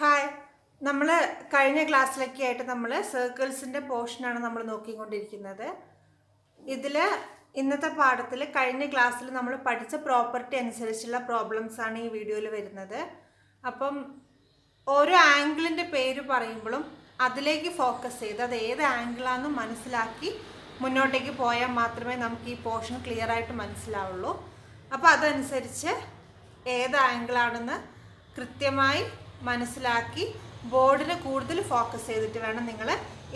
Hi, നമ്മൾ കഴിഞ്ഞ ക്ലാസ്സിലൊക്കെ ആയിട്ട് നമ്മൾ സർക്കിൾസിൻ്റെ പോർഷനാണ് നമ്മൾ നോക്കിക്കൊണ്ടിരിക്കുന്നത്. ഇതിൽ ഇന്നത്തെ പാഠത്തിൽ കഴിഞ്ഞ ക്ലാസ്സിൽ നമ്മൾ പഠിച്ച പ്രോപ്പർട്ടി അനുസരിച്ചുള്ള പ്രോബ്ലംസാണ് ഈ വീഡിയോയിൽ വരുന്നത്. അപ്പം ഓരോ ആംഗിളിൻ്റെ പേര് പറയുമ്പോഴും അതിലേക്ക് ഫോക്കസ് ചെയ്ത് അത് ഏത് ആംഗിളാണെന്ന് മനസ്സിലാക്കി മുന്നോട്ടേക്ക് പോയാൽ മാത്രമേ നമുക്ക് ഈ പോർഷൻ ക്ലിയർ ആയിട്ട് മനസ്സിലാവുള്ളൂ. അപ്പോൾ അതനുസരിച്ച് ഏത് ആംഗിളാണെന്ന് കൃത്യമായി മനസ്സിലാക്കി ബോർഡിൽ കൂടുതൽ ഫോക്കസ് ചെയ്തിട്ട് വേണം നിങ്ങൾ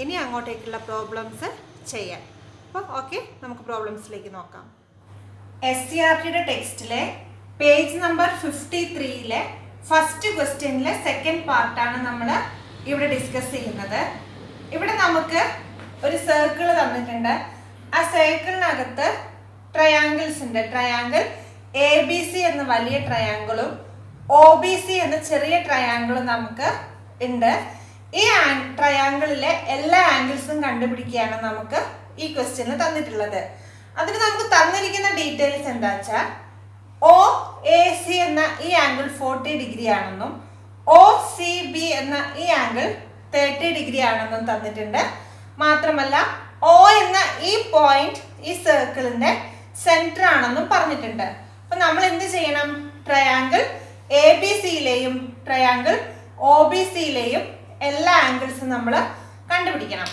ഇനി അങ്ങോട്ടേക്കുള്ള പ്രോബ്ലംസ് ചെയ്യാൻ. അപ്പോൾ ഓക്കെ, നമുക്ക് പ്രോബ്ലംസിലേക്ക് നോക്കാം. SCERTയുടെ ടെക്സ്റ്റിലെ പേജ് നമ്പർ 53-ലെ ഫസ്റ്റ് ക്വസ്റ്റ്യനിലെ സെക്കൻഡ് പാർട്ടാണ് നമ്മൾ ഇവിടെ ഡിസ്കസ് ചെയ്യുന്നത്. ഇവിടെ നമുക്ക് ഒരു സർക്കിൾ തന്നിട്ടുണ്ട്. ആ സർക്കിളിനകത്ത് ട്രയാങ്കിൾസ് ഉണ്ട്. ട്രയാങ്കിൾ ABC എന്ന വലിയ ട്രയാങ്കിളും OBC എന്ന ചെറിയ ട്രയാങ്കിളും നമുക്ക് ഉണ്ട്. ഈ ട്രയാങ്കിളിലെ എല്ലാ ആംഗിൾസും കണ്ടുപിടിക്കുകയാണ് നമുക്ക് ഈ ക്വസ്റ്റ്യനിൽ തന്നിട്ടുള്ളത്. അതിന് നമുക്ക് തന്നിരിക്കുന്ന ഡീറ്റെയിൽസ് എന്താ വെച്ചാൽ OAC എന്ന ഈ ആംഗിൾ 40 ഡിഗ്രി ആണെന്നും OCB എന്ന ഈ ആംഗിൾ 30 ഡിഗ്രി ആണെന്നും തന്നിട്ടുണ്ട്. മാത്രമല്ല O എന്ന ഈ പോയിന്റ് ഈ സർക്കിളിന്റെ സെന്റർ ആണെന്നും പറഞ്ഞിട്ടുണ്ട്. അപ്പൊ നമ്മൾ എന്ത് ചെയ്യണം? ട്രയാങ്കിൾ ABCയിലെയും ട്രയാങ്കിൾ OBCയിലെയും എല്ലാ ആംഗിൾസും നമ്മൾ കണ്ടുപിടിക്കണം.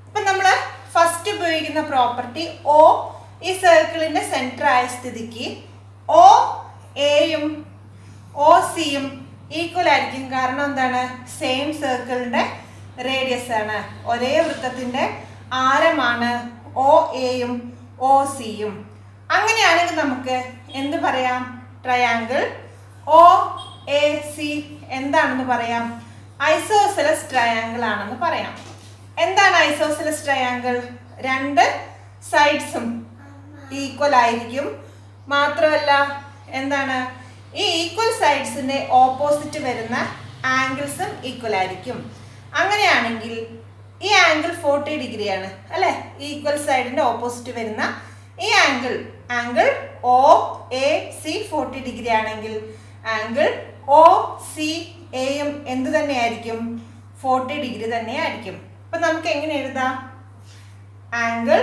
അപ്പം നമ്മൾ ഫസ്റ്റ് ഉപയോഗിക്കുന്ന പ്രോപ്പർട്ടി O ഈ സർക്കിളിന്റെ സെന്റർ ആയ സ്ഥിതിക്ക് OAയും OCയും ഈക്വൽ ആയിരിക്കും. കാരണം എന്താണ്? സെയിം സർക്കിളിന്റെ റേഡിയസ് ആണ്, ഒരേ വൃത്തത്തിന്റെ ആരമാണ് OAയും OCയും. അങ്ങനെയാണെങ്കിൽ നമുക്ക് എന്ത് പറയാം? ട്രയാങ്കിൾ OAC എന്താണെന്ന് പറയാം? ഐസോസെലസ് ട്രയാങ്കിൾ ആണെന്ന് പറയാം. എന്താണ് ഐസോസെലസ് ട്രയാങ്കിൾ? രണ്ട് സൈഡ്സും ഈക്വൽ ആയിരിക്കും. മാത്രമല്ല എന്താണ്? ഈ ഈക്വൽ സൈഡ്സിന്റെ ഓപ്പോസിറ്റ് വരുന്ന ആംഗിൾസും ഈക്വൽ ആയിരിക്കും. അങ്ങനെയാണെങ്കിൽ ഈ ആംഗിൾ 40 ഡിഗ്രിയാണ് അല്ലെ? ഈക്വൽ സൈഡിന്റെ ഓപ്പോസിറ്റ് വരുന്ന ഈ ആംഗിൾ OAC 40 ഡിഗ്രി ആണെങ്കിൽ ആംഗിൾ OCAയും എന്ത് തന്നെയായിരിക്കും? 40 ഡിഗ്രി തന്നെയായിരിക്കും. അപ്പൊ നമുക്ക് എങ്ങനെ എഴുതാം? Angle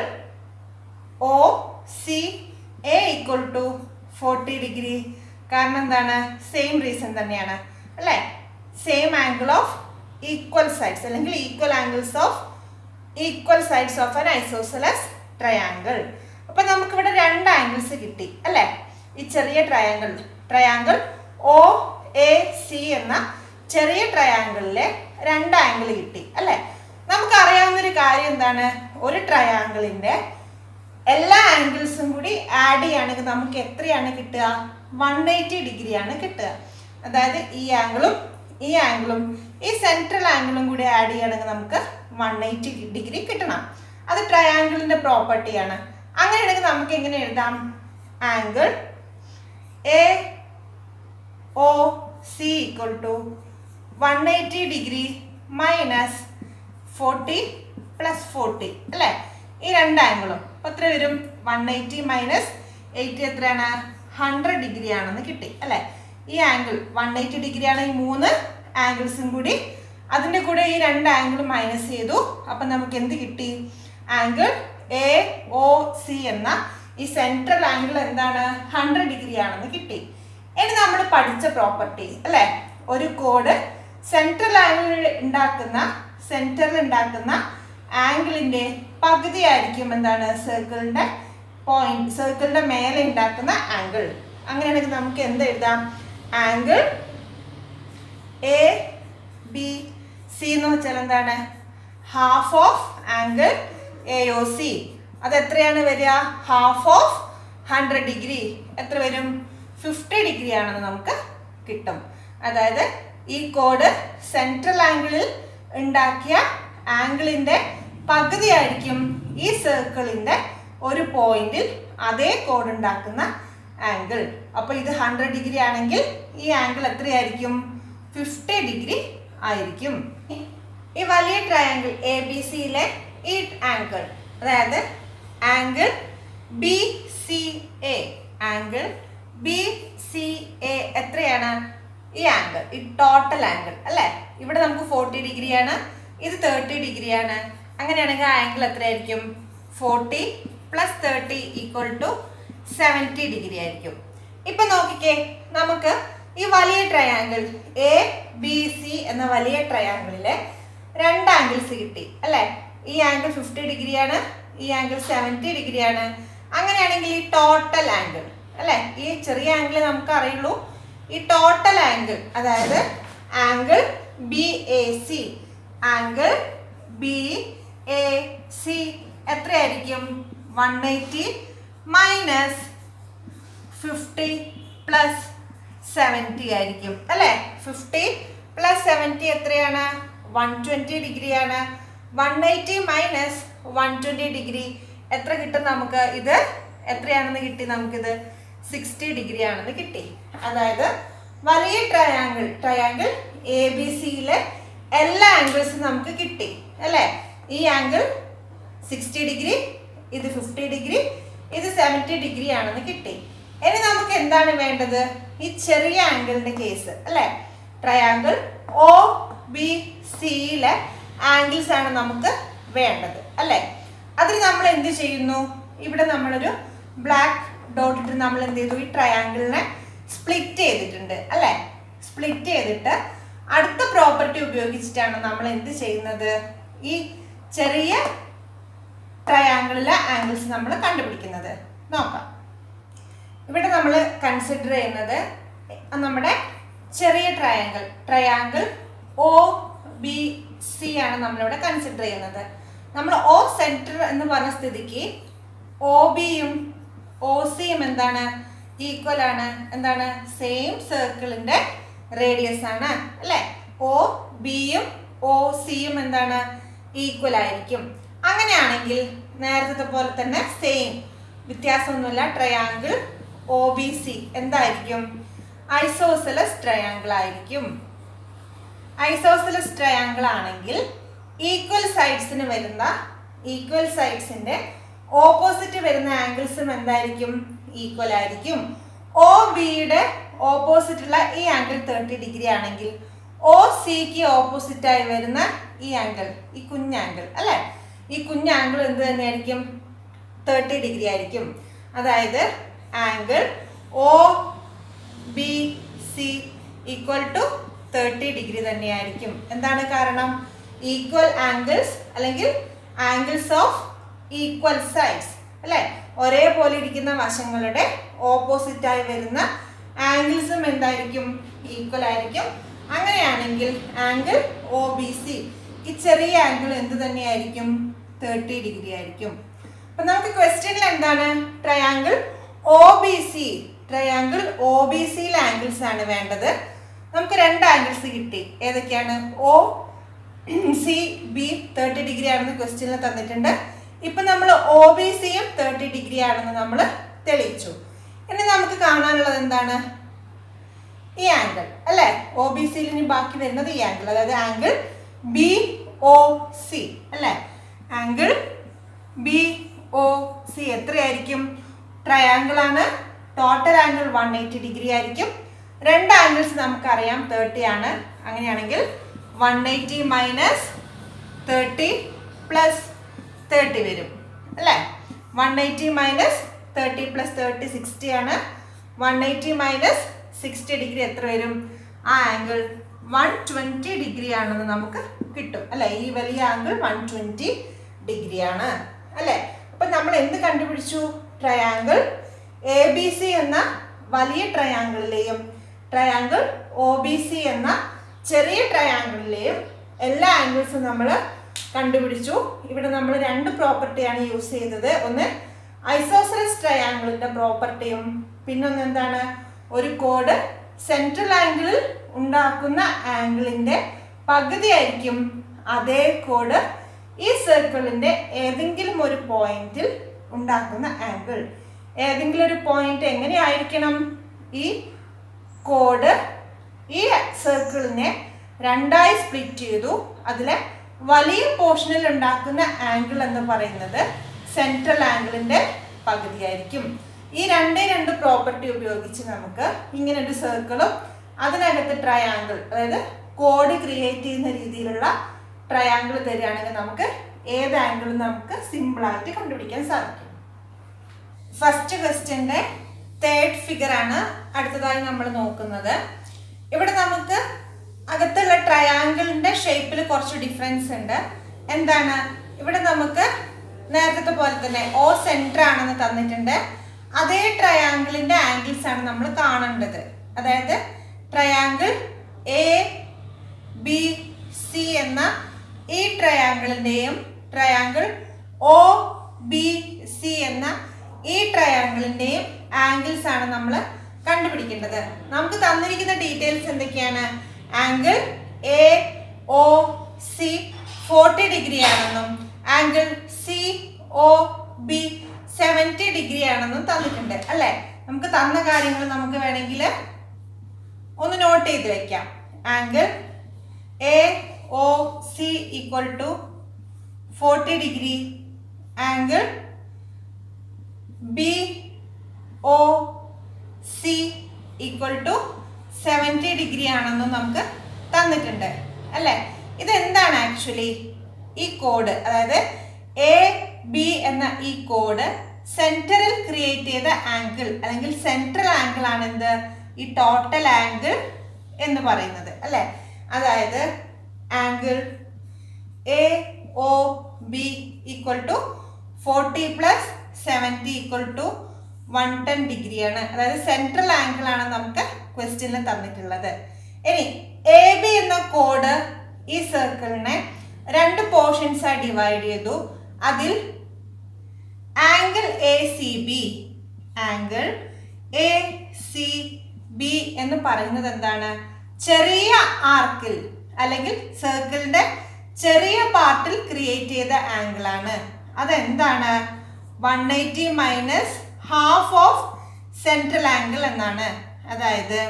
OCA equal to 40 degree. കാരണം എന്താണ്? സെയിം റീസൺ തന്നെയാണ് അല്ലെ? Same angle of equal sides അല്ലെങ്കിൽ equal angles of equal sides of an isosceles triangle. അപ്പൊ നമുക്കിവിടെ രണ്ട് ആംഗിൾസ് കിട്ടി അല്ലെ? ഈ ചെറിയ ട്രയാങ്കിൾ OAC എന്ന ചെറിയ ട്രയാങ്കിളിലെ രണ്ട് ആംഗിൾ കിട്ടി അല്ലെ? നമുക്കറിയാവുന്നൊരു കാര്യം എന്താണ്? ഒരു ട്രയാങ്കിളിന്റെ എല്ലാ ആംഗിൾസും കൂടി ആഡ് ചെയ്യുകയാണെങ്കിൽ നമുക്ക് എത്രയാണ് കിട്ടുക? 180 ഡിഗ്രിയാണ് കിട്ടുക. അതായത് ഈ ആംഗിളും ഈ സെൻട്രൽ ആംഗിളും കൂടി ആഡ് ചെയ്യുകയാണെങ്കിൽ നമുക്ക് 180 ഡിഗ്രി കിട്ടണം. അത് ട്രയാങ്കിളിന്റെ പ്രോപ്പർട്ടിയാണ്. അങ്ങനെയാണെങ്കിൽ നമുക്ക് എങ്ങനെ എഴുതാം? Angle AOC equal to 180 degree minus 40 plus 40 അല്ലേ? ഈ രണ്ട് ആംഗിളും അപ്പോൾ എത്ര വരും? 180 മൈനസ് 80 എത്രയാണ്? 100 ഡിഗ്രി ആണെന്ന് കിട്ടി അല്ലേ? ഈ ആംഗിൾ 180 ഡിഗ്രിയാണ്. ഈ മൂന്ന് ആംഗിൾസും കൂടി അതിൻ്റെ കൂടെ ഈ രണ്ട് ആംഗിളും മൈനസ് ചെയ്തു. അപ്പം നമുക്ക് എന്ത് കിട്ടി? ആംഗിൾ AOC എന്ന ഈ സെൻട്രൽ ആംഗിൾ എന്താണ്? 100 ഡിഗ്രി ആണെന്ന് കിട്ടി. ഇനി നമ്മൾ പഠിച്ച പ്രോപ്പർട്ടി അല്ലെ? ഒരു കോഡ് സെൻട്രൽ ആംഗിൾ സെന്ററിൽ ഉണ്ടാക്കുന്ന ആംഗിളിന്റെ പകുതി ആയിരിക്കും എന്താണ്? സർക്കിളിന്റെ മേലെ ഉണ്ടാക്കുന്ന ആംഗിൾ. അങ്ങനെയാണെങ്കിൽ നമുക്ക് എന്ത് എഴുതാം? ആംഗിൾ ABC എന്ന് വെച്ചാൽ എന്താണ്? Half of angle AOC. അത് എത്രയാണ് വരിക? ഹാഫ് ഓഫ് 100 ഡിഗ്രി എത്ര വരും? 50 ഡിഗ്രി ആണെന്ന് നമുക്ക് കിട്ടും. അതായത് ഈ കോഡ് സെൻട്രൽ ആംഗിളിൽ ഉണ്ടാക്കിയ ആംഗിളിന്റെ പകുതി ആയിരിക്കും ഈ സർക്കിളിന്റെ ഒരു പോയിന്റിൽ അതേ കോഡ് ഉണ്ടാക്കുന്ന ആംഗിൾ. അപ്പൊ ഇത് 100 ഡിഗ്രി ആണെങ്കിൽ ഈ ആംഗിൾ എത്രയായിരിക്കും? 50 ഡിഗ്രി ആയിരിക്കും. ഈ വലിയ ട്രയാങ്കിൾ ABCയിലെ ഈ ആംഗിൾ അതായത് ആംഗിൾ BCA എത്രയാണ്? ഈ ആംഗിൾ, ഈ ടോട്ടൽ ആംഗിൾ അല്ലേ? ഇവിടെ നമുക്ക് 40 ഡിഗ്രിയാണ്, ഇത് 30 ഡിഗ്രിയാണ്. അങ്ങനെയാണെങ്കിൽ ആ ആംഗിൾ എത്രയായിരിക്കും? 40 + 30 = 70 ഡിഗ്രി ആയിരിക്കും. ഇപ്പൊ നോക്കിക്കേ, നമുക്ക് ഈ വലിയ ട്രയാങ്കിൾ ABC എന്ന വലിയ ട്രയാങ്കിളിലെ രണ്ട് ആംഗിൾസ് കിട്ടി അല്ലേ? ഈ ആംഗിൾ 50 ഡിഗ്രിയാണ്, ഈ ആംഗിൾ 70 ഡിഗ്രിയാണ്. അങ്ങനെയാണെങ്കിൽ ഈ ടോട്ടൽ ആംഗിൾ അല്ലേ, ഈ ചെറിയ ആംഗിൾ നമുക്ക് അറിയുള്ളൂ, ഈ ടോട്ടൽ ആംഗിൾ അതായത് ആംഗിൾ BAC, ആംഗിൾ BAC എത്രയായിരിക്കും? 180 - 50 + 70 ആയിരിക്കും അല്ലേ? 50 + 70 എത്രയാണ്? 120 ഡിഗ്രിയാണ്. 180 - 120 ഡിഗ്രി എത്ര കിട്ടും നമുക്ക്? ഇത് എത്രയാണെന്ന് കിട്ടി? നമുക്കിത് 60 ഡിഗ്രി ആണെന്ന് കിട്ടി. അതായത് വലിയ ട്രയാങ്കിൾ ABCയിലെ എല്ലാ ആംഗിൾസും നമുക്ക് കിട്ടി അല്ലേ? ഈ ആംഗിൾ 60 ഡിഗ്രി, ഇത് 50 ഡിഗ്രി, ഇത് 70 ഡിഗ്രി ആണെന്ന് കിട്ടി. ഇനി നമുക്ക് എന്താണ് വേണ്ടത്? ഈ ചെറിയ ആംഗിളിന്റെ കേസ് അല്ലേ? ട്രയാങ്കിൾ OBCയിലെ ആംഗിൾസ് ആണ് നമുക്ക് വേണ്ടത് അല്ലേ? അതിന് നമ്മൾ എന്ത് ചെയ്യുന്നു? ഇവിടെ നമ്മളൊരു ബ്ലാക്ക് ഡോട്ട് ഇട്ട് നമ്മൾ എന്ത് ചെയ്തു? ഈ ട്രയാങ്കിളിനെ സ്പ്ലിറ്റ് ചെയ്തിട്ടുണ്ട് അല്ലേ? സ്പ്ലിറ്റ് ചെയ്തിട്ട് അടുത്ത പ്രോപ്പർട്ടി ഉപയോഗിച്ചിട്ടാണ് നമ്മൾ എന്ത് ചെയ്യുന്നത്? ഈ ചെറിയ ട്രയാങ്കിളിലെ ആംഗിൾസ് നമ്മൾ കണ്ടുപിടിക്കുന്നത്. നോക്കാം. ഇവിടെ നമ്മൾ കൺസിഡർ ചെയ്യുന്നത് നമ്മുടെ ചെറിയ ട്രയാങ്കിൾ OBC ആണ് നമ്മളിവിടെ കൺസിഡർ ചെയ്യുന്നത്. നമ്മൾ O സെന്റർ എന്ന് പറഞ്ഞ സ്ഥിതിക്ക് OBയും OCയും എന്താണ്? ഈക്വൽ ആണ്. എന്താണ്? സെയിം സർക്കിളിന്റെ റേഡിയസ് ആണ് അല്ലേ? OBയും OCയും എന്താണ്? ഈക്വൽ ആയിരിക്കും. അങ്ങനെയാണെങ്കിൽ നേരത്തെ പോലെ തന്നെ സെയിം, വ്യത്യാസമൊന്നുമില്ല, ട്രയാങ്കിൾ OBC എന്തായിരിക്കും? ഐസോസെലസ് ട്രയാങ്കിൾ ആയിരിക്കും. ഐസോസെലസ് ട്രയാങ്കിൾ ആണെങ്കിൽ ഈക്വൽ സൈഡ്സിന്റെ ഓപ്പോസിറ്റ് വരുന്ന ആംഗിൾസും എന്തായിരിക്കും? ഈക്വൽ ആയിരിക്കും. OBയുടെ ഓപ്പോസിറ്റുള്ള ഈ ആംഗിൾ 30 ഡിഗ്രി ആണെങ്കിൽ OCക്ക് ഓപ്പോസിറ്റ് ആയി വരുന്ന ഈ ആംഗിൾ, ഈ കുഞ്ഞാംഗിൾ അല്ലേ, ഈ കുഞ്ഞാംഗിൾ എന്ത് തന്നെയായിരിക്കും? 30 ഡിഗ്രി ആയിരിക്കും. അതായത് ആംഗിൾ OBC = 30 ഡിഗ്രി തന്നെയായിരിക്കും. എന്താണ് കാരണം? ഈക്വൽ ആംഗിൾസ് അല്ലെങ്കിൽ ആംഗിൾസ് ഓഫ് ഈക്വൽ സൈഡ്സ് അല്ലെ? ഒരേപോലെ ഇരിക്കുന്ന വശങ്ങളുടെ ഓപ്പോസിറ്റ് ആയി വരുന്ന ആംഗിൾസും എന്തായിരിക്കും? ഈക്വൽ ആയിരിക്കും. അങ്ങനെയാണെങ്കിൽ ആംഗിൾ OBC, ഈ ചെറിയ ആംഗിൾ എന്ത് തന്നെയായിരിക്കും? 30 ഡിഗ്രി ആയിരിക്കും. അപ്പൊ നമുക്ക് ക്വസ്റ്റ്യനിൽ എന്താണ്? ട്രയാങ്കിൾ OBCയിലെ ആംഗിൾസ് ആണ് വേണ്ടത്. നമുക്ക് രണ്ട് ആംഗിൾസ് കിട്ടി. ഏതൊക്കെയാണ്? OCB 30 ഡിഗ്രി ആണെന്ന് ക്വസ്റ്റ്യനിൽ തന്നിട്ടുണ്ട്. ഇപ്പൊ നമ്മൾ OBCയും 30 ഡിഗ്രി ആണെന്ന് നമ്മൾ തെളിയിച്ചു. ഇനി നമുക്ക് കാണാനുള്ളത് എന്താണ്? ഈ ആംഗിൾ അല്ലെ? OBCയിൽ ഇനി ബാക്കി വരുന്നത് ഈ ആംഗിൾ, അതായത് ആംഗിൾ BOC അല്ലെ? ആംഗിൾ BOC എത്രയായിരിക്കും? ട്രയാങ്കിൾ ആണ്, ടോട്ടൽ ആംഗിൾ 180 ഡിഗ്രി ആയിരിക്കും. രണ്ട് ആംഗിൾസ് നമുക്കറിയാം 30 ആണ്. അങ്ങനെയാണെങ്കിൽ 180 - 30 + 30 വരും അല്ലേ? 180 - 30 + 30 60 ആണ്. 180 - 60 ഡിഗ്രി എത്ര വരും? ആ ആംഗിൾ 120 ഡിഗ്രി ആണെന്ന് നമുക്ക് കിട്ടും അല്ലെ? ഈ വലിയ ആംഗിൾ 120 ഡിഗ്രി ആണ് അല്ലെ? അപ്പൊ നമ്മൾ എന്ത് കണ്ടുപിടിച്ചു? ട്രയാങ്കിൾ ABC എന്ന വലിയ ട്രയാങ്കിളിലെയും ട്രയാങ്കിൾ OBC എന്ന ചെറിയ ട്രയാങ്കിളിലെയും എല്ലാ ആംഗിൾസും നമ്മൾ കണ്ടുപിടിച്ചു. ഇവിടെ നമ്മൾ രണ്ട് പ്രോപ്പർട്ടിയാണ് യൂസ് ചെയ്തത്. ഒന്ന് ഐസോസെലസ് ട്രയാങ്കിളിന്റെ പ്രോപ്പർട്ടിയും പിന്നൊന്ന് എന്താണ്? ഒരു കോഡ് സെൻട്രൽ ആംഗിളിൽ ഉണ്ടാക്കുന്ന ആംഗിളിന്റെ പകുതി ആയിരിക്കും അതേ കോഡ് ഈ സർക്കിളിന്റെ ഏതെങ്കിലും ഒരു പോയിന്റിൽ ഉണ്ടാക്കുന്ന ആംഗിൾ. ഏതെങ്കിലും ഒരു പോയിന്റ് എങ്ങനെയായിരിക്കണം? ഈ കോഡ് ഈ സർക്കിളിനെ രണ്ടായി സ്പ്ലിറ്റ് ചെയ്തു. അതിലെ വലിയ പോർഷനിൽ ഉണ്ടാക്കുന്ന ആംഗിൾ എന്ന് പറയുന്നത് സെൻട്രൽ ആംഗിളിന്റെ പകുതിയായിരിക്കും. ഈ രണ്ട് പ്രോപ്പർട്ടി ഉപയോഗിച്ച് നമുക്ക് ഇങ്ങനെ ഒരു സർക്കിളും അതിനകത്ത് ട്രയാങ്കിൾ, അതായത് കോഡ് ക്രിയേറ്റ് ചെയ്യുന്ന രീതിയിലുള്ള ട്രയാങ്കിൾ തരികയാണെങ്കിൽ നമുക്ക് ഏത് ആംഗിളും നമുക്ക് സിമ്പിളായിട്ട് കണ്ടുപിടിക്കാൻ സാധിക്കും. ഫസ്റ്റ് ക്വസ്റ്റ്യൻ്റെ തേർഡ് ഫിഗർ ആണ് അടുത്തതായി നമ്മൾ നോക്കുന്നത്. ഇവിടെ നമുക്ക് അകത്തുള്ള ട്രയാങ്കിളിന്റെ ഷേപ്പിൽ കുറച്ച് ഡിഫറൻസ് ഉണ്ട്. എന്താണ്? ഇവിടെ നമുക്ക് നേരത്തെ പോലെ തന്നെ O സെന്റർ ആണെന്ന് തന്നിട്ടുണ്ട്. അതേ ട്രയാങ്കിളിന്റെ ആംഗിൾസ് ആണ് നമ്മൾ കാണേണ്ടത്. അതായത് ട്രയാങ്കിൾ ABC എന്ന ഈ ട്രയാങ്കിളിന്റെയും ട്രയാങ്കിൾ OBC എന്ന ഈ ട്രയാങ്കിളിന്റെയും ആംഗിൾസ് ആണ് നമ്മൾ കണ്ടുപിടിക്കേണ്ടത്. നമുക്ക് തന്നിരിക്കുന്ന ഡീറ്റെയിൽസ് എന്തൊക്കെയാണ്? ആംഗിൾ AOC 40 ഡിഗ്രി ആണെന്നും ആംഗിൾ COB 70 ഡിഗ്രി ആണെന്നും തന്നിട്ടുണ്ട് അല്ലേ? നമുക്ക് തന്ന കാര്യങ്ങൾ നമുക്ക് വേണമെങ്കിൽ ഒന്ന് നോട്ട് ചെയ്ത് വെക്കാം. Angle AOC equal to 40 degree, angle BOC equal to 70 degree ആണെന്നും നമുക്ക് തന്നിട്ടുണ്ട് അല്ലേ? ഇതെന്താണ് ആക്ച്വലി? ഈ കോഡ്, അതായത് AB എന്ന ഈ കോഡ് സെന്ററിൽ ക്രിയേറ്റ് ചെയ്ത ആംഗിൾ അല്ലെങ്കിൽ സെൻട്രൽ ആംഗിൾ ആണ് എന്ത്? ഈ ടോട്ടൽ ആംഗിൾ എന്ന് പറയുന്നത് അല്ലേ? അതായത് ആംഗിൾ AOB ഈക്വൽ ടു 40 പ്ലസ് 70 ഈക്വൽ ടു 110 ഡിഗ്രിയാണ്. അതായത് സെൻട്രൽ ആംഗിൾ ആണ് നമുക്ക് ക്വസ്റ്റ്യനിൽ തന്നിട്ടുള്ളത്. ഇനി AB എന്ന കോഡ് ഈ സർക്കിളിനെ 2 പോർഷൻസ് ആയി ഡിവൈഡ് ചെയ്തു. അതിൽ ആംഗിൾ ACB എന്ന് പറയുന്നത് എന്താണ്? ചെറിയ ആർക്കിൽ അല്ലെങ്കിൽ സർക്കിളിന്റെ ചെറിയ പാർട്ടിൽ ക്രിയേറ്റ് ചെയ്ത ആംഗിൾ ആണ്. അതെന്താണ്? 180 minus half of central angle എന്നാണ്. അതായത്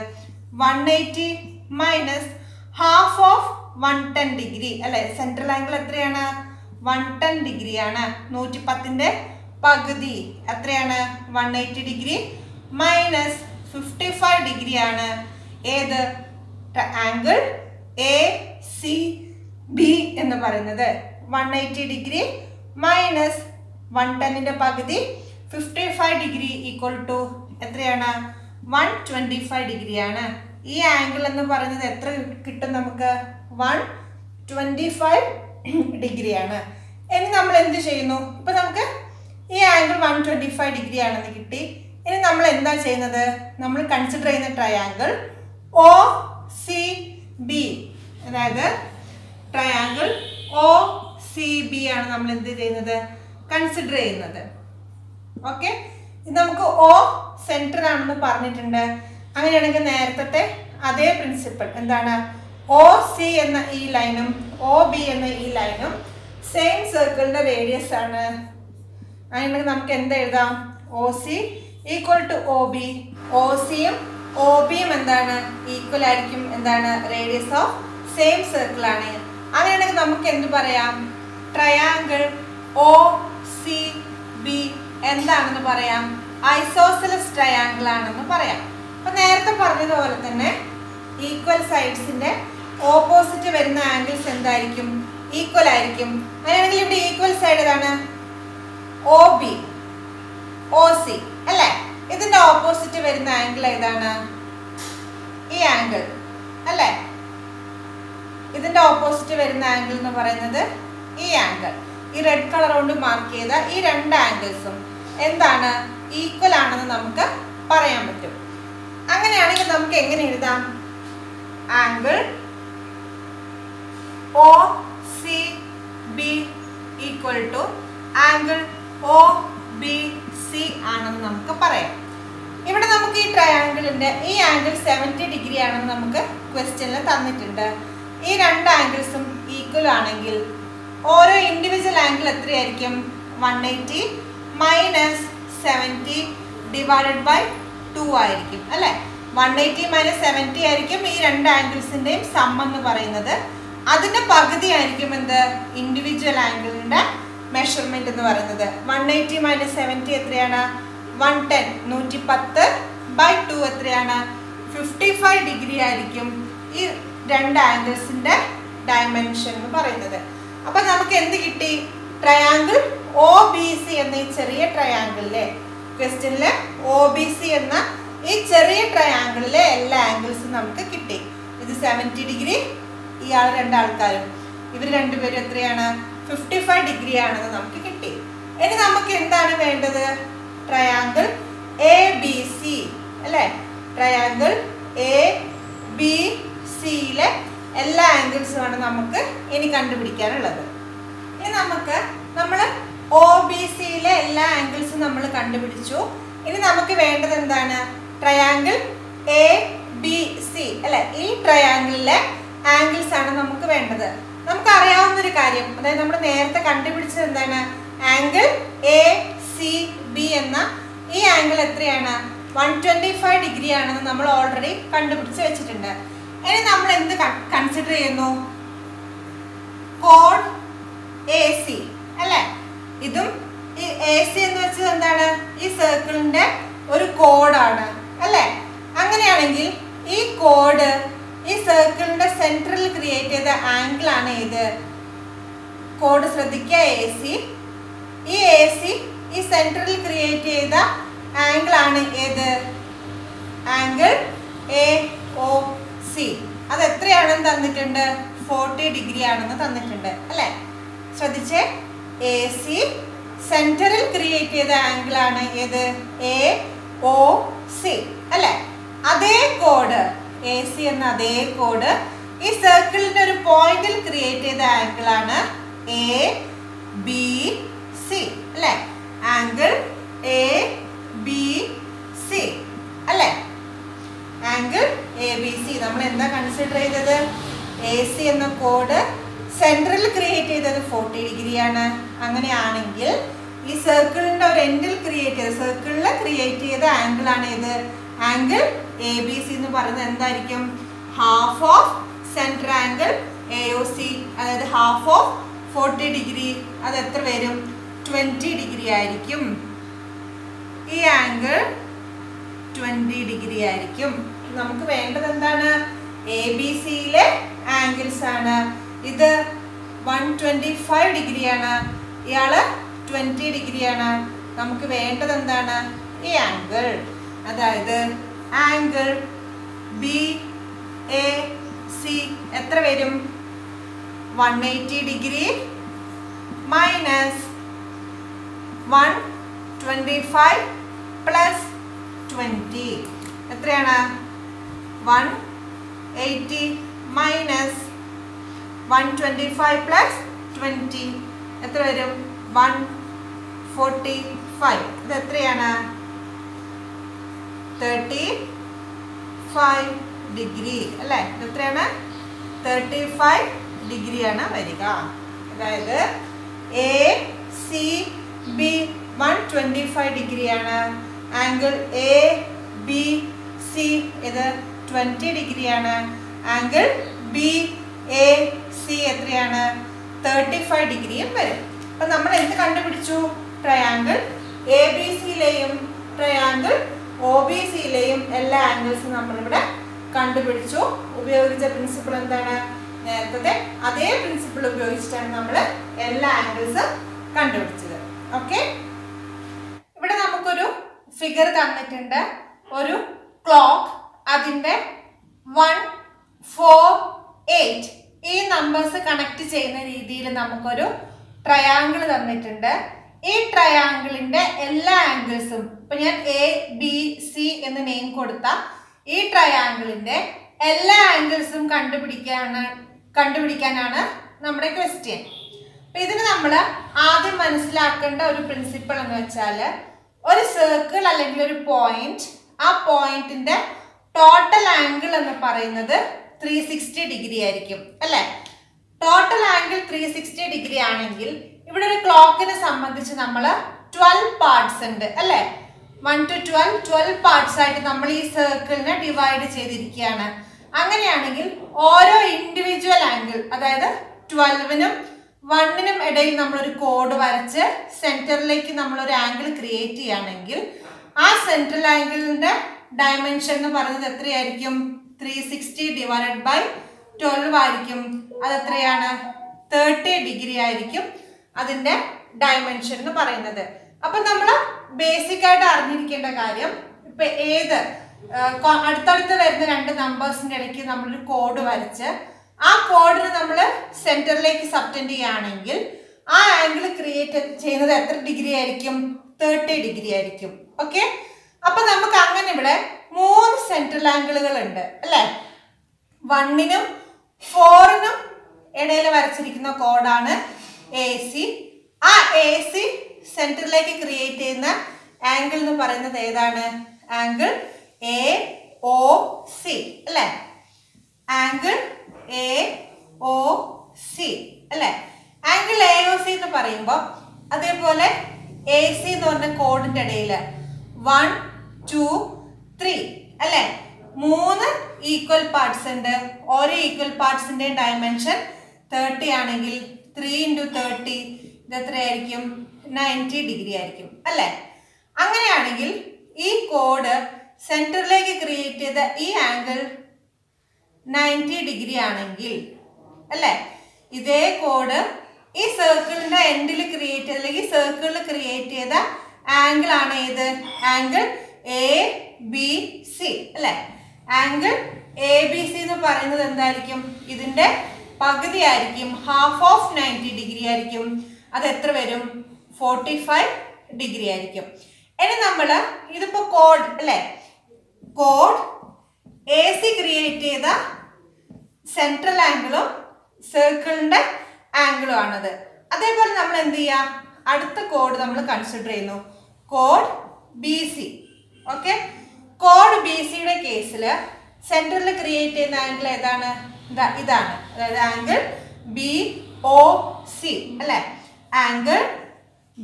180 മൈനസ് ഹാഫ് ഓഫ് 110 ഡിഗ്രി അല്ലെ? സെൻട്രൽ ആംഗിൾ എത്രയാണ്? 110 ഡിഗ്രിയാണ്. 110ന്റെ പകുതി എത്രയാണ്? 180 ഡിഗ്രി മൈനസ് 55 ഡിഗ്രിയാണ്. ഏത്? ആംഗിൾ ACB എന്ന് പറയുന്നത്. 180 ഡിഗ്രി മൈനസ് 110ന്റെ പകുതി 55 ഡിഗ്രി ഈക്വൽ ടു എത്രയാണ്? 125 ഡിഗ്രിയാണ്. ഈ ആംഗിൾ എന്ന് പറയുന്നത് എത്ര കിട്ടും നമുക്ക്? 125 ഡിഗ്രിയാണ്. ഇനി നമ്മൾ എന്ത് ചെയ്യുന്നു? ഇപ്പൊ നമുക്ക് ഈ ആംഗിൾ 125 ഡിഗ്രി ആണെന്ന് കിട്ടി. ഇനി നമ്മൾ എന്താ ചെയ്യുന്നത്? നമ്മൾ കൺസിഡർ ചെയ്യുന്ന ട്രയാംഗിൾ OCB, അതായത് ട്രയാംഗിൾ OCB ആണ് നമ്മൾ എന്ത് ചെയ്യുന്നത്? കൺസിഡർ ചെയ്യുന്നത്. ഓക്കെ, ഇത് നമുക്ക് O സെന്റർ ആണെന്ന് പറഞ്ഞിട്ടുണ്ട്. അങ്ങനെയാണെങ്കിൽ നേരത്തെ അതേ പ്രിൻസിപ്പിൾ എന്താണ്? OC എന്ന ഈ ലൈനും OB എന്ന ഈ ലൈനും സെയിം സർക്കിളിന്റെ റേഡിയസ് ആണ്. അങ്ങനെയാണെങ്കിൽ നമുക്ക് എന്ത് എഴുതാം? OC equal to OB. OCയും OBയും എന്താണ്? ഈക്വൽ ആയിരിക്കും. എന്താണ്? റേഡിയസ് ഓഫ് സെയിം സർക്കിൾ ആണ്. അങ്ങനെയാണെങ്കിൽ നമുക്ക് എന്ത് പറയാം? ട്രയാംഗിൾ OCB എന്താണെന്ന് പറയാം? ഐസോസെലസ് ട്രയാംഗിൾ ആണെന്ന് പറയാം. അപ്പൊ നേരത്തെ പറഞ്ഞതുപോലെ തന്നെ ഈക്വൽ സൈഡ്സിന്റെ ഓപ്പോസിറ്റ് വരുന്ന ആംഗിൾസ് എന്തായിരിക്കും? ഈക്വൽ ആയിരിക്കും. അങ്ങനെയാണെങ്കിൽ ഇവിടെ ഈക്വൽ സൈഡ് ഏതാണ്? OB OC അല്ലേ? ഇതിന്റെ ഓപ്പോസിറ്റ് വരുന്ന ആംഗിൾ ഏതാണ്? ഈ ആംഗിൾ അല്ലേ? ഇതിന്റെ ഓപ്പോസിറ്റ് വരുന്ന ആംഗിൾ എന്ന് പറയുന്നത് ഈ ആംഗിൾ. ഈ റെഡ് കളർ കൊണ്ട് മാർക്ക് ചെയ്ത ഈ 2 ആംഗിൾസും എന്താണ്? ഈക്വൽ ആണെന്ന് നമുക്ക് പറയാൻ പറ്റും. അങ്ങനെയാണെങ്കിൽ നമുക്ക് എങ്ങനെ എഴുതാം? Angle OCB equal to angle OBC ആണെന്ന് നമുക്ക് പറയാം. ഇവിടെ നമുക്ക് ഈ ട്രയാംഗിളിന്റെ ഈ ആംഗിൾ 70 ഡിഗ്രി ആണെന്ന് നമുക്ക് ക്വസ്റ്റ്യനിൽ തന്നിട്ടുണ്ട്. ഈ 2 ആംഗിൾസും ഈക്വൽ ആണെങ്കിൽ ഓരോ ഇൻഡിവിജ്വൽ ആംഗിൾ എത്രയായിരിക്കും? 180 മൈനസ് 70 ഡിവൈഡഡ് ബൈ 2 ആയിരിക്കും അല്ലെ? 180 മൈനസ് 70 ആയിരിക്കും ഈ 2 ആംഗിൾസിന്റെയും സം എന്ന് പറയുന്നത്. അതിന്റെ പകുതി ആയിരിക്കും എന്ത്? ഇൻഡിവിജ്വൽ ആംഗിളിന്റെ മെഷർമെന്റ് എന്ന് പറയുന്നത്. 180 മൈനസ് 70 എത്രയാണ്? 110. 110 ബൈ 2 എത്രയാണ്? 55 ഡിഗ്രി ആയിരിക്കും ഈ രണ്ട് ആംഗിൾസിന്റെ ഡയമെൻഷൻ എന്ന് പറയുന്നത്. അപ്പൊ നമുക്ക് എന്ത് കിട്ടി? ട്രയാങ്കിൾ OBC എന്ന ഈ ചെറിയ ട്രയാങ്കിളിലെ ക്വസ്റ്റ്യനിലെ OBC എന്ന ഈ ചെറിയ ട്രയാങ്കിളിലെ എല്ലാ ആംഗിൾസും നമുക്ക് കിട്ടി. ഇത് 70 ഡിഗ്രി, ഇയാൾ രണ്ടാൾക്കാരും, ഇവർ രണ്ടുപേരും എത്രയാണ്? 55 ഡിഗ്രി ആണെന്ന് നമുക്ക് കിട്ടി. ഇനി നമുക്ക് എന്താണ് വേണ്ടത്? ട്രയാങ്കിൾ ABC അല്ലേ? ട്രയാങ്കിൾ ABCയിലെ എല്ലാ ആംഗിൾസുമാണ് നമുക്ക് ഇനി കണ്ടുപിടിക്കാനുള്ളത്. ഇനി നമ്മൾ OBCയിലെ എല്ലാ ആംഗിൾസും നമ്മൾ കണ്ടുപിടിച്ചു. ഇനി നമുക്ക് വേണ്ടത് എന്താണ്? ട്രയാങ്കിൾ ABC അല്ലെ? ഈ ട്രയാങ്കിളിലെ ആംഗിൾസ് ആണ് നമുക്ക് വേണ്ടത്. നമുക്ക് അറിയാവുന്ന ഒരു കാര്യം, അതായത് നമ്മൾ നേരത്തെ കണ്ടുപിടിച്ചത് എന്താണ്? ആംഗിൾ ACB എന്ന ഈ ആംഗിൾ എത്രയാണ്? 125 ഡിഗ്രി ആണെന്ന് നമ്മൾ ഓൾറെഡി കണ്ടുപിടിച്ച് വെച്ചിട്ടുണ്ട്. ഇനി നമ്മൾ എന്ത് കൺസിഡർ ചെയ്യുന്നു? കോഡ് AC അല്ലെ? ഇതും ഈ AC എന്ന് വെച്ചത് എന്താണ്? ഈ സർക്കിളിന്റെ ഒരു കോഡാണ് അല്ലെ? അങ്ങനെയാണെങ്കിൽ ഈ കോഡ് ഈ സർക്കിളിന്റെ സെന്ററിൽ ക്രിയേറ്റ് ചെയ്ത ആംഗിൾ ആണ് ഏത്? കോഡ് ശ്രദ്ധിക്കുക, AC. ഈ AC ഈ സെന്ററിൽ ക്രിയേറ്റ് ചെയ്ത ആംഗിൾ ആണ് ഏത്? Angle AOC. അത് എത്രയാണെന്ന് തന്നിട്ടുണ്ട്? 40 ഡിഗ്രി ആണെന്ന് തന്നിട്ടുണ്ട് അല്ലെ? ശ്രദ്ധിച്ചേ, AC സെന്ററിൽ ക്രിയേറ്റ് ചെയ്ത ആംഗിൾ ആണ് ഏത്? AOC അല്ലെ? അതേ കോഡ് AC എന്ന അതേ കോഡ് ഈ സർക്കിളിന്റെ ഒരു പോയിന്റിൽ ക്രിയേറ്റ് ചെയ്ത ആംഗിൾ ആണ് ABC അല്ലെ? ആംഗിൾ ABC അല്ലെ? ആംഗിൾ ABC നമ്മൾ എന്താ കൺസിഡർ ചെയ്തത്? AC എന്ന കോഡ് സെൻട്രൽ ക്രിയേറ്റ് ചെയ്തത് 40 ഡിഗ്രിയാണ്. അങ്ങനെയാണെങ്കിൽ ഈ സർക്കിളിന്റെ ഒരു എൻഡിൽ ക്രിയേറ്റ് ചെയ്ത ആംഗിൾ ആണ് ഏത്? ആംഗിൾ ABC എന്ന് പറയുന്നത് എന്തായിരിക്കും? Half of central angle AOC, അതായത് ഹാഫ് ഓഫ് 40 ഡിഗ്രി. അത് എത്ര വരും? 20 ഡിഗ്രി ആയിരിക്കും. ഈ ആംഗിൾ 20 ഡിഗ്രി ആയിരിക്കും. നമുക്ക് വേണ്ടത് എന്താണ്? ABCയിലെ ആംഗിൾസ് ആണ്. ഇത് 125 ഡിഗ്രിയാണ്, ഇയാള് 20 ഡിഗ്രിയാണ്. നമുക്ക് വേണ്ടത് എന്താണ്? ഈ ആംഗിൾ, അതായത് ആംഗിൾ BAC എത്ര വരും? 180 ഡിഗ്രി മൈനസ് 125 പ്ലസ് 20 എത്രയാണ്? 180 മൈനസ് 125 പ്ലസ് 20 എത്ര വരും? 145. ഇത് എത്രയാണ്? 35 ഡിഗ്രി അല്ലേ? ഇത് എത്രയാണ്? 35 ഡിഗ്രിയാണ് വരിക. അതായത് ACB 125 ഡിഗ്രിയാണ്. ആംഗിൾ ABC ഇത് 20 ഡിഗ്രിയാണ്. ആംഗിൾ BAC എത്രയാണ്? 35 ഡിഗ്രിയും വരും. അപ്പൊ നമ്മൾ എന്ത് കണ്ടുപിടിച്ചു? ട്രയാങ്കിൾ ABCയിലെയും ട്രയാങ്കിൾ OBCയിലെയും എല്ലാ ആംഗിൾസും നമ്മളിവിടെ കണ്ടുപിടിച്ചു. ഉപയോഗിച്ച പ്രിൻസിപ്പിൾ എന്താണ്? നേരത്തെ അതേ പ്രിൻസിപ്പിൾ ഉപയോഗിച്ചിട്ടാണ് നമ്മൾ എല്ലാ ആംഗിൾസും കണ്ടുപിടിച്ചത്. ഓക്കെ, ഇവിടെ നമുക്കൊരു ഫിഗർ തന്നിട്ടുണ്ട്, ഒരു ക്ലോക്ക്. അതിൻ്റെ 1, 4, 8 ഈ നമ്പേഴ്സ് കണക്ട് ചെയ്യുന്ന രീതിയിൽ നമുക്കൊരു ട്രയാങ്കിൾ തന്നിട്ടുണ്ട്. ഈ ട്രയാങ്കിളിന്റെ എല്ലാ ആംഗിൾസും, ഇപ്പൊ ഞാൻ ABC എന്ന് നെയിം കൊടുത്ത ഈ ട്രയാങ്കിളിന്റെ എല്ലാ ആംഗിൾസും കണ്ടുപിടിക്കാനാണ് നമ്മുടെ ക്വസ്റ്റ്യൻ. അപ്പൊ ഇതിന് നമ്മൾ ആദ്യം മനസ്സിലാക്കേണ്ട ഒരു പ്രിൻസിപ്പിൾ എന്ന് വെച്ചാൽ, ഒരു സർക്കിൾ അല്ലെങ്കിൽ ഒരു പോയിന്റ്, ആ പോയിന്റിന്റെ ടോട്ടൽ ആംഗിൾ എന്ന് പറയുന്നത് 360 ഡിഗ്രി ആയിരിക്കും അല്ലെ? ടോട്ടൽ ആംഗിൾ 360 ഡിഗ്രി ആണെങ്കിൽ ഇവിടെ ഒരു ക്ലോക്കിനെ സംബന്ധിച്ച് നമ്മൾ 12 പാർട്സ് ഉണ്ട് അല്ലെ? 1 to 12 പാർട്സ് ആയിട്ട് നമ്മൾ ഈ സർക്കിളിനെ ഡിവൈഡ് ചെയ്തിരിക്കുകയാണ്. അങ്ങനെയാണെങ്കിൽ ഓരോ ഇൻഡിവിജ്വൽ ആംഗിൾ, അതായത് 12നും 1നും ഇടയിൽ നമ്മളൊരു കോഡ് വരച്ച് സെന്ററിലേക്ക് നമ്മളൊരു ആംഗിൾ ക്രിയേറ്റ് ചെയ്യുകയാണെങ്കിൽ ആ സെൻട്രൽ ആംഗിളിന്റെ ഡയമെൻഷൻ എന്ന് പറയുന്നത് എത്രയായിരിക്കും? 360 ഡിവൈഡഡ് ബൈ 12 ആയിരിക്കും. അത് എത്രയാണ്? 30 ഡിഗ്രി ആയിരിക്കും അതിന്റെ ഡയമെൻഷൻ എന്ന് പറയുന്നത്. അപ്പൊ നമ്മൾ ബേസിക് ആയിട്ട് അറിഞ്ഞിരിക്കേണ്ട കാര്യം, ഇപ്പൊ ഏത് അടുത്തടുത്ത് വരുന്ന രണ്ട് നമ്പേഴ്സിന്റെ ഇടയ്ക്ക് നമ്മളൊരു കോഡ് വരച്ച് ആ കോഡിന് നമ്മൾ സെന്ററിലേക്ക് സബ്റ്റൻഡ് ചെയ്യുകയാണെങ്കിൽ ആ ആംഗിൾ ക്രിയേറ്റ് ചെയ്യുന്നത് എത്ര ഡിഗ്രി ആയിരിക്കും? 30 ഡിഗ്രി ആയിരിക്കും. ഓക്കെ, അപ്പൊ നമുക്ക് അങ്ങനെ ഇവിടെ 3 സെൻട്രൽ ആംഗിളുകൾ ഉണ്ട് അല്ലെ? 1നും 4നും ഇടയിൽ വരച്ചിരിക്കുന്ന കോഡാണ് AC. ആ AC സെന്ററിലേക്ക് ക്രിയേറ്റ് ചെയ്യുന്ന ആംഗിൾ എന്ന് പറയുന്നത് ഏതാണ്? ആംഗിൾ AOC അല്ലെ? ആംഗിൾ AOC അല്ലെ? ആംഗിൾ AOC എന്ന് പറയുമ്പോൾ അതേപോലെ AC എന്ന് പറഞ്ഞ കോഡിന്റെ ഇടയിൽ 1, 2, 3 അല്ലെ? 3 ഈക്വൽ പാർട്സ് ഉണ്ട്. ഓരോ ഈക്വൽ പാർട്സിന്റെ ഡയമെൻഷൻ 30 ആണെങ്കിൽ 3 × 30 ഇത് എത്രയായിരിക്കും? 90 ഡിഗ്രി ആയിരിക്കും അല്ലെ? അങ്ങനെയാണെങ്കിൽ ഈ കോഡ് സെന്ററിലേക്ക് ക്രിയേറ്റ് ചെയ്ത ഈ ആംഗിൾ 90 ഡിഗ്രി ആണെങ്കിൽ അല്ലെ, ഇതേ കോഡ് ഈ സർക്കിളിന്റെ എൻഡിൽ ക്രിയേറ്റ് ചെയ്ത അല്ലെങ്കിൽ സർക്കിളിൽ ക്രിയേറ്റ് ചെയ്ത ആംഗിൾ ആണ് ഏത്? ആംഗിൾ ABC അല്ലെ? ആംഗിൾ ABC എന്ന് പറയുന്നത് എന്തായിരിക്കും? ഇതിന്റെ പകുതി ആയിരിക്കും, ഹാഫ് ഓഫ് 90 ഡിഗ്രി ആയിരിക്കും. അത് എത്ര വരും? 45 ഡിഗ്രി ആയിരിക്കും. ഇനി നമ്മൾ ഇതിപ്പോ കോഡ് അല്ലെ, കോഡ് AC ക്രിയേറ്റ് ചെയ്ത സെൻട്രൽ ആംഗിളും സർക്കിളിന്റെ ആംഗിളും ആണത്. അതേപോലെ നമ്മൾ എന്ത് ചെയ്യാം? അടുത്ത കോഡ് നമ്മൾ കൺസിഡർ ചെയ്യുന്നു, കോഡ് BC. ഓക്കെ, കോഡ് BCയുടെ കേസിൽ സെന്ററിൽ ക്രിയേറ്റ് ചെയ്യുന്ന ആംഗിൾ ഏതാണ്? ഇതാണ്, അതായത് ആംഗിൾ BOC അല്ലെ? ആംഗിൾ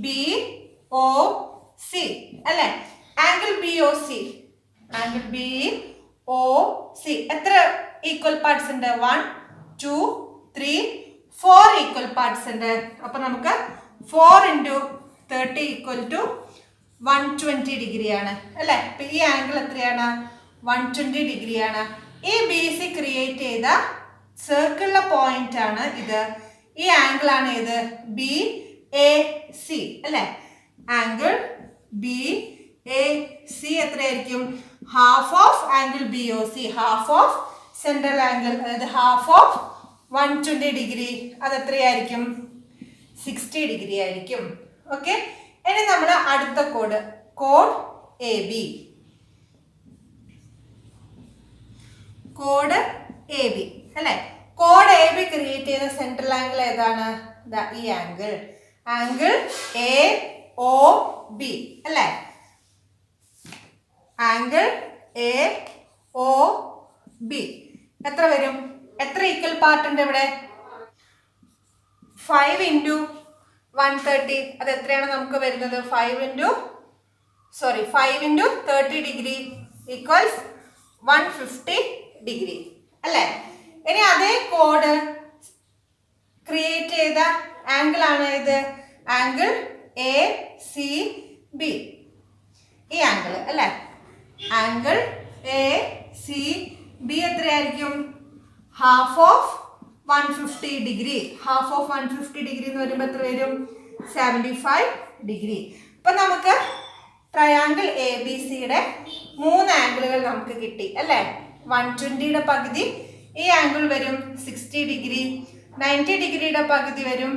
BOC അല്ലെ? ആംഗിൾ BOC, ആംഗിൾ BOC എത്ര ഈക്വൽ പാർട്സ് ഉണ്ട്? 1, 2, 3, 4 ഈക്വൽ പാർട്സ് ഉണ്ട്. അപ്പൊ നമുക്ക് 4 × 30 = 120 ഡിഗ്രി ആണ് അല്ലെ? അപ്പൊ ഈ ആംഗിൾ എത്രയാണ്? 120 ഡിഗ്രി ആണ്. ഈ BC ക്രിയേറ്റ് ചെയ്ത സർക്കിളിലെ പോയിന്റ് ആണ് ഇത്. ഈ ആംഗിൾ ആണ് ഇത് BAC അല്ലെ? ആംഗിൾ BAC എത്രയായിരിക്കും? Half of angle BOC, half of central angle, അതായത് ഹാഫ് ഓഫ് 120 ഡിഗ്രി. അത് എത്രയായിരിക്കും? 60 ഡിഗ്രി ആയിരിക്കും. ഓക്കെ, ഇനി നമ്മൾ അടുത്ത code, code AB. Code AB അല്ലെ? കോഡ് AB ക്രിയേറ്റ് ചെയ്യുന്ന സെൻട്രൽ ആംഗിൾ ഏതാണ്? ഈ ആംഗിൾ, ആംഗിൾ AOB അല്ലെ? ആംഗിൾ AOB എത്ര വരും? എത്ര ഈക്വൽ പാർട്ട് ഉണ്ട് ഇവിടെ? 5 × 130. അത് എത്രയാണ് നമുക്ക് വരുന്നത്? 5 × 30 ഡിഗ്രി ഈക്വൽസ് 150 ഡിഗ്രി അല്ലെ? ഇനി അതേ കോഡ് ക്രിയേറ്റ് ചെയ്ത ആംഗിൾ ആണ് ഇത്, ആംഗിൾ ACB. ഈ ആംഗിൾ അല്ലെ? ആംഗിൾ ACB എത്രയായിരിക്കും? Half of 150 degree. Half of 150 degree എന്ന് വരുമ്പോൾ എത്ര വരും? 75 ഡിഗ്രി. അപ്പൊ നമുക്ക് ട്രയാങ്കിൾ ABCയുടെ 3 ആംഗിളുകൾ നമുക്ക് കിട്ടി അല്ലെ? 120യുടെ പകുതി ഈ ആംഗിൾ വരും 60 ഡിഗ്രി. 90 ഡിഗ്രിയുടെ പകുതി വരും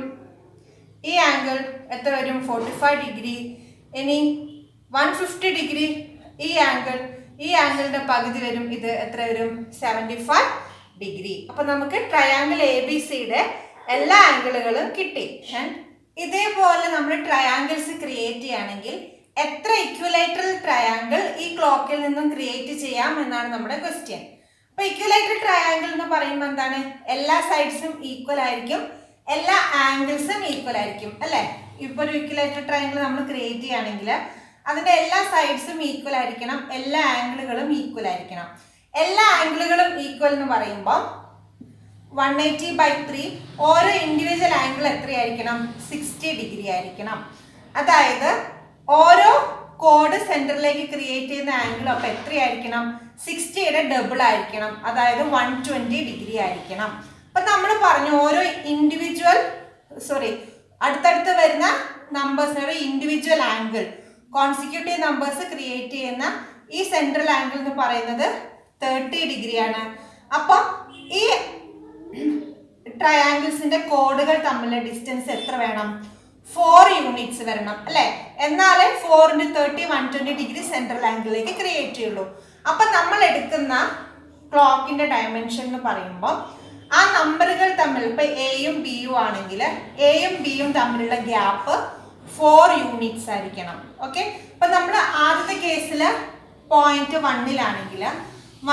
ഈ ആംഗിൾ എത്ര വരും? 45 ഡിഗ്രി. ഇനി 150 ഡിഗ്രി ഈ ആംഗിളിന്റെ പകുതി വരും, ഇത് എത്ര വരും? 75 ഡിഗ്രി. അപ്പൊ നമുക്ക് ട്രയാങ്കിൾ ABCയുടെ എല്ലാ ആംഗിളുകളും കിട്ടി. ഇതേപോലെ നമ്മൾ ട്രയാങ്കിൾസ് ക്രിയേറ്റ് ചെയ്യുകയാണെങ്കിൽ എത്ര ഇക്വലേറ്ററൽ ട്രയാങ്കിൾ ഈ ക്ലോക്കിൽ നിന്നും ക്രിയേറ്റ് ചെയ്യാം എന്നാണ് നമ്മുടെ ക്വസ്റ്റ്യൻ. അപ്പൊ ഇക്വലേറ്ററൽ ട്രയാങ്കിൾ എന്ന് പറയുമ്പോൾ എന്താണ്? എല്ലാ സൈഡ്സും ഈക്വൽ ആയിരിക്കും, എല്ലാ ആംഗിൾസും ഈക്വൽ ആയിരിക്കും അല്ലെ? ഇപ്പൊ ഒരു ഇക്വലേറ്ററൽ ട്രയാങ്കിൾ നമ്മൾ ക്രിയേറ്റ് ചെയ്യുകയാണെങ്കിൽ അതിന്റെ എല്ലാ സൈഡ്സും ഈക്വൽ ആയിരിക്കണം, എല്ലാ ആംഗിളുകളും ഈക്വൽ ആയിരിക്കണം. എല്ലാ ആംഗിളുകളും ഈക്വൽ എന്ന് പറയുമ്പോൾ 180/3 ഓരോ ഇൻഡിവിജ്വൽ ആംഗിൾ എത്രയായിരിക്കണം? 60 ഡിഗ്രി ആയിരിക്കണം. അതായത് ഓരോ കോഡ് സെന്ററിലേക്ക് ക്രിയേറ്റ് ചെയ്യുന്ന ആംഗിൾ അപ്പോൾ എത്രയായിരിക്കണം? 60യുടെ ഡബിൾ ആയിരിക്കണം, അതായത് 120 ഡിഗ്രി ആയിരിക്കണം. അപ്പൊ നമ്മൾ പറഞ്ഞു ഓരോ അടുത്തടുത്ത് വരുന്ന നമ്പേഴ്സിന് ഒരു individual angle, consecutive numbers create ചെയ്യുന്ന ഈ സെൻട്രൽ ആംഗിൾ എന്ന് പറയുന്നത് 30 ഡിഗ്രിയാണ്. അപ്പം ഈ ട്രയാങ്കിൾസിന്റെ കോഡുകൾ തമ്മിലുള്ള ഡിസ്റ്റൻസ് എത്ര വേണം? 4 യൂണിറ്റ്സ് വരണം അല്ലെ, എന്നാലേ 4 × 30 120 ഡിഗ്രി സെൻട്രൽ ആംഗിളിലേക്ക് ക്രിയേറ്റ് ചെയ്യുള്ളൂ. അപ്പൊ നമ്മൾ എടുക്കുന്ന ക്ലോക്കിന്റെ ഡയമെൻഷൻ എന്ന് പറയുമ്പോൾ ആ നമ്പറുകൾ തമ്മിൽ ഇപ്പൊ എയും ബിയും ആണെങ്കിൽ എയും ബിയും തമ്മിലുള്ള ഗ്യാപ്പ് 4 യൂണിറ്റ്സ് ആയിരിക്കണം. ഓക്കെ, അപ്പൊ നമ്മൾ ആദ്യത്തെ കേസിൽ പോയിന്റ് 1-ലാണെങ്കിൽ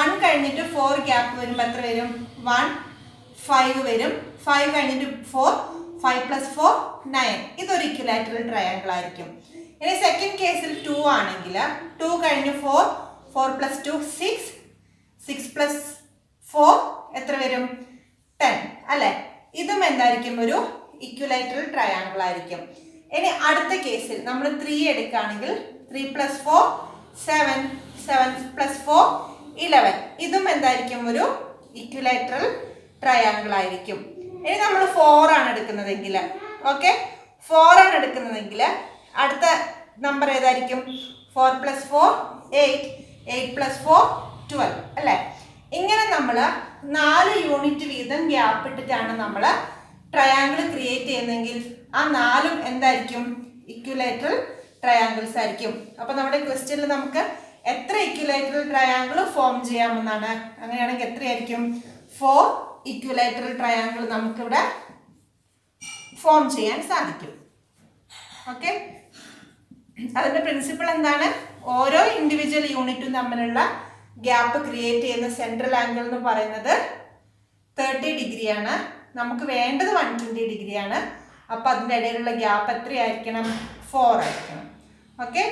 1 കഴിഞ്ഞിട്ട് 4 ഗ്യാപ്പ് വരുമ്പോൾ എത്ര വരും? 1 5 വരും. 5 കഴിഞ്ഞിട്ട് 4 5 + 4 9. ഇതൊരു ഇക്വിലാറ്ററൽ ട്രയാങ്കിൾ ആയിരിക്കും. ഇനി സെക്കൻഡ് കേസിൽ 2 ആണെങ്കിൽ 2 കഴിഞ്ഞ് 4 4 + 2 6 6 + 4 എത്ര വരും? 10 അല്ലെ. ഇതും എന്തായിരിക്കും? ഒരു ഇക്വിലാറ്ററൽ ട്രയാങ്കിൾ ആയിരിക്കും. ഇനി അടുത്ത കേസിൽ നമ്മൾ 3 എടുക്കുകയാണെങ്കിൽ 3 + 4 7 7 + 4 11. ഇതും എന്തായിരിക്കും? ഒരു ഇക്വിലാറ്ററൽ ട്രയാങ്കിൾ ആയിരിക്കും. ഇനി നമ്മൾ 4 ആണ് എടുക്കുന്നതെങ്കിൽ, ഓക്കെ, 4 ആണ് എടുക്കുന്നതെങ്കിൽ അടുത്ത നമ്പർ ഏതായിരിക്കും? 4 + 4 8 8 + 4 12 അല്ലെ. ഇങ്ങനെ നമ്മൾ 4 യൂണിറ്റ് വീതം ഗ്യാപ്പ് ഇട്ടിട്ടാണ് നമ്മൾ ട്രയാങ്കിൾ ക്രിയേറ്റ് ചെയ്യുന്നതെങ്കിൽ ആ 4ഉം എന്തായിരിക്കും? ഇക്വിലാറ്ററൽ ട്രയാങ്കിൾസ് ആയിരിക്കും. അപ്പൊ നമ്മുടെ ക്വസ്റ്റ്യനിൽ നമുക്ക് എത്ര ഇക്വിലാറ്ററൽ ട്രയാങ്കിൾ ഫോം ചെയ്യാമെന്നാണ്. അങ്ങനെയാണെങ്കിൽ എത്രയായിരിക്കും? 4 ഇക്വിലാറ്ററൽ ട്രയാങ്കിൾ നമുക്കിവിടെ ഫോം ചെയ്യാൻ സാധിക്കും. ഓക്കെ, അതിന്റെ പ്രിൻസിപ്പിൾ എന്താണ്? ഓരോ ഇൻഡിവിജ്വൽ യൂണിറ്റും തമ്മിലുള്ള ഗ്യാപ്പ് ക്രിയേറ്റ് ചെയ്യുന്ന സെൻട്രൽ ആംഗിൾ എന്ന് പറയുന്നത് 30 ഡിഗ്രിയാണ്. നമുക്ക് വേണ്ടത് 120 ഡിഗ്രിയാണ്. അപ്പൊ അതിൻ്റെ ഇടയിലുള്ള ഗ്യാപ്പ് എത്രയായിരിക്കണം? 4 ആയിരിക്കണം. ഓക്കെ.